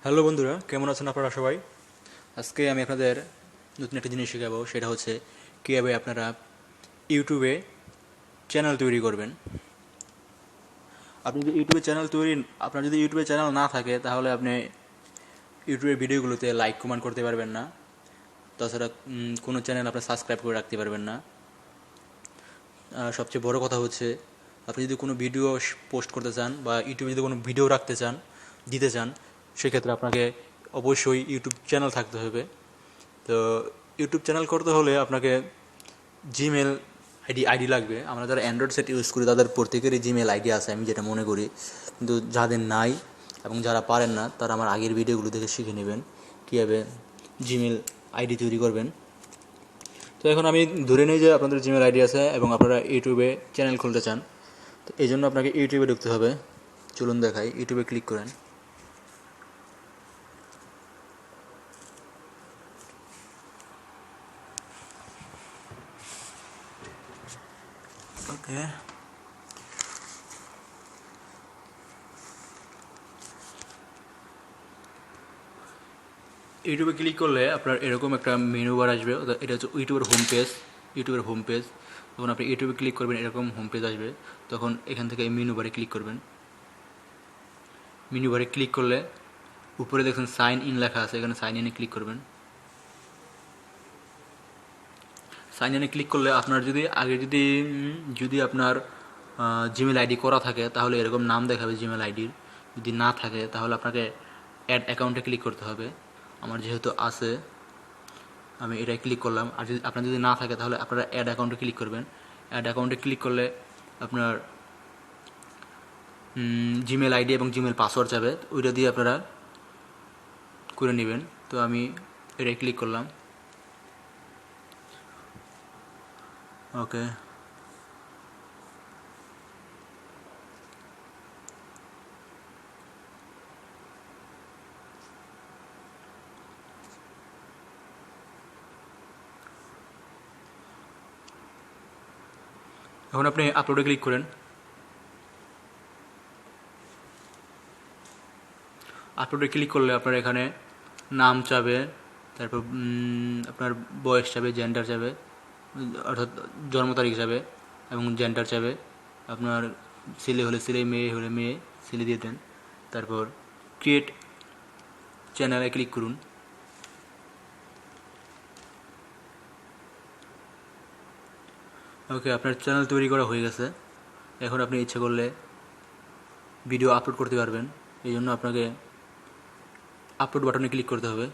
Hello বন্ধুরা, কেমন আছেন আপনারা সবাই? আজকে আমি আপনাদের নতুন একটা জিনিস শেখাবো। সেটা হচ্ছে কীভাবে আপনারা ইউটিউবে চ্যানেল তৈরি করবেন। আপনি যদি ইউটিউবে চ্যানেল তৈরি আপনার যদি ইউটিউবে চ্যানেল না থাকে, তাহলে আপনি ইউটিউবের ভিডিওগুলোতে লাইক কমেন্ট করতে পারবেন না। তাছাড়া কোনো চ্যানেল আপনি সাবস্ক্রাইব করে রাখতে পারবেন না। সবচেয়ে বড় কথা হচ্ছে, আপনি যদি কোনো ভিডিও পোস্ট করতে চান বা ইউটিউবে যদি কোনো ভিডিও রাখতে চান, দিতে চান, সেক্ষেত্রে আপনাকে অবশ্যই ইউটিউব চ্যানেল থাকতে হবে। তো ইউটিউব চ্যানেল করতে হলে আপনাকে জিমেল আইডি লাগবে। আমরা যারা অ্যান্ড্রয়েড সেট ইউজ করি তাদের প্রত্যেকেরই জিমেল আইডি আছে, আমি যেটা মনে করি। কিন্তু যাদের নাই এবং যারা পারেন না, তারা আমার আগের ভিডিওগুলো দেখে শিখে নেবেন কীভাবে জিমেল আইডি তৈরি করবেন। তো এখন আমি ধরে নিই যে আপনাদের জিমেল আইডি আছে এবং আপনারা ইউটিউবে চ্যানেল খুলতে চান। তো এই জন্য আপনাকে ইউটিউবে ঢুকতে হবে। চলুন দেখাই, ইউটিউবে ক্লিক করেন। ওকে, ইউটিউবে ক্লিক করলে আপনার এরকম একটা মেনু বার আসবে। এটা হচ্ছে ইউটিউবের হোম পেজ। যখন আপনি ইউটিউবে ক্লিক করবেন, এরকম হোম পেজ আসবে। তখন এখান থেকে এই মেনু বারে ক্লিক করবেন। মেনু বারে ক্লিক করলে উপরে দেখছেন সাইন ইন লেখা আছে, এখানে সাইন ইনে ক্লিক করবেন। সাইন ইনে ক্লিক করলে আপনার যদি আপনার জিমেল আইডি করা থাকে, তাহলে এরকম নাম দেখাবে জিমেল আইডির। যদি না থাকে, তাহলে আপনাকে অ্যাড অ্যাকাউন্টে ক্লিক করতে হবে। আমার যেহেতু আছে, আমি এটাই ক্লিক করলাম। আর যদি আপনার যদি না থাকে, তাহলে আপনারা অ্যাড অ্যাকাউন্টে ক্লিক করবেন। অ্যাড অ্যাকাউন্টে ক্লিক করলে আপনার জিমেল আইডি এবং জিমেল পাসওয়ার্ড যাবে, ওইটা দিয়ে আপনারা করে নেবেন। তো আমি এটাই ক্লিক করলাম। ওকে, এখন আপনি আপলোডে ক্লিক করেন। আপলোডে ক্লিক করলে আপনার এখানে নাম চাবে, তারপর আপনার বয়স চাবে, জেন্ডার চাবে, অর্থাৎ জন্ম তারিখ যাবে, এবং জেন্ডার চাবে। আপনার ছেলে হলে ছেলে, মেয়ে হলে মেয়ে, ছেলে দিয়ে দেন। তারপর ক্রিয়েট চ্যানেলে ক্লিক করুন। ওকে, আপনার চ্যানেল তৈরি করা হয়ে গেছে। এখন আপনি ইচ্ছে করলে ভিডিও আপলোড করতে পারবেন। এই জন্য আপনাকে আপলোড বাটনে ক্লিক করতে হবে।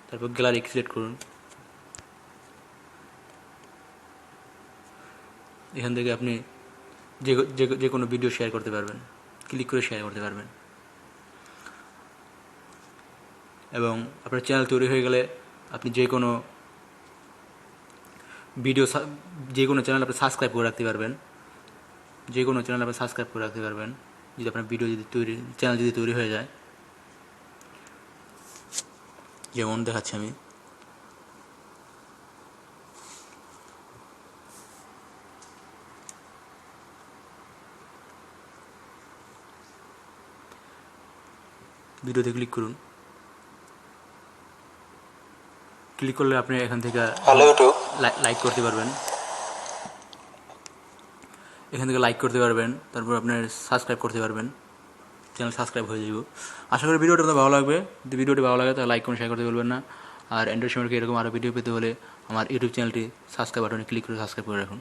তারপর গ্যালারি সিলেক্ট করুন। এখান থেকে আপনি যে কোনো ভিডিও শেয়ার করতে পারবেন, ক্লিক করে শেয়ার করতে পারবেন। এবং আপনার চ্যানেল তৈরি হয়ে গেলে আপনি যে কোনো চ্যানেল আপনি সাবস্ক্রাইব করে রাখতে পারবেন। যদি আপনার চ্যানেল যদি তৈরি হয়ে যায়। যেমন দেখাচ্ছি আমি। ভিডিওতে ক্লিক করুন। ক্লিক করলে আপনি এখান থেকে লাইক করতে পারবেন। তারপর আপনার সাবস্ক্রাইব করতে পারবেন। চ্যানেল সাবস্ক্রাইব হয়ে যাব। আশা করি ভিডিওটা আপনাদের ভালো লাগবে। যদি ভিডিওটি ভালো লাগে, তাহলে লাইক করুন, শেয়ার করতে বলবেন না। আর অ্যান্ড্রয়েড সম্পর্কে এরকম আরও ভিডিও পেতে হলে আমার ইউটিউব চ্যানেলটি সাবস্ক্রাইব বাটনে ক্লিক করে সাবস্ক্রাইব করে রাখুন।